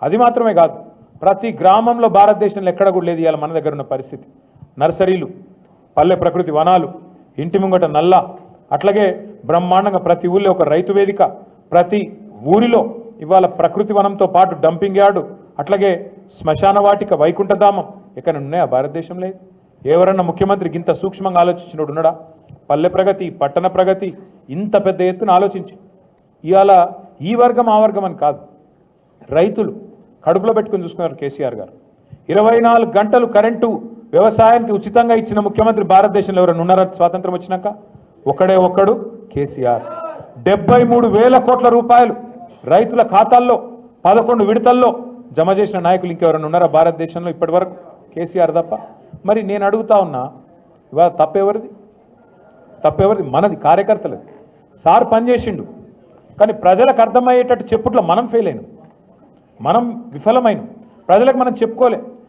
అది మాత్రమే కాదు, ప్రతి గ్రామంలో భారతదేశంలో ఎక్కడ కూడా లేదు ఇవాళ మన దగ్గర ఉన్న పరిస్థితి. నర్సరీలు, పల్లె ప్రకృతి వనాలు, ఇంటి ముంగట నల్ల, అట్లాగే బ్రహ్మాండంగా ప్రతి ఊళ్ళో ఒక రైతు వేదిక, ప్రతి ఊరిలో ఇవాళ ప్రకృతి వనంతో పాటు డంపింగ్ యార్డు, అట్లాగే శ్మశాన వాటిక, వైకుంఠధామం ఎక్కడ ఉన్నాయా భారతదేశంలో? ఎవరన్నా ముఖ్యమంత్రికి ఇంత సూక్ష్మంగా ఆలోచించినోడు ఉన్నాడా? పల్లె ప్రగతి, పట్టణ ప్రగతి ఇంత పెద్ద ఎత్తున ఆలోచించి ఇవాళ ఈ వర్గం ఆ వర్గం అని కాదు, రైతులు కడుపులో పెట్టుకుని చూసుకున్నారు కేసీఆర్ గారు. 24 గంటలు కరెంటు వ్యవసాయానికి ఉచితంగా ఇచ్చిన ముఖ్యమంత్రి భారతదేశంలో ఎవరైనా ఉన్నారా? స్వాతంత్రం వచ్చినాక ఒక్కడే ఒక్కడు కేసీఆర్. 73,000 కోట్ల రూపాయలు రైతుల ఖాతాల్లో 11 విడతల్లో జమ చేసిన నాయకులు ఇంకెవరైనా ఉన్నారా భారతదేశంలో ఇప్పటి వరకు? కేసీఆర్ తప్ప. మరి నేను అడుగుతా ఉన్నా, ఇవాళ తప్పెవరిది? మనది, కార్యకర్తలది. సార్ పనిచేసిండు, కానీ ప్రజలకు అర్థమయ్యేటట్టు చెప్పుట్లో మనం ఫెయిల్ అయినాం, మనం విఫలమైన, ప్రజలకు మనం చెప్పుకోలే.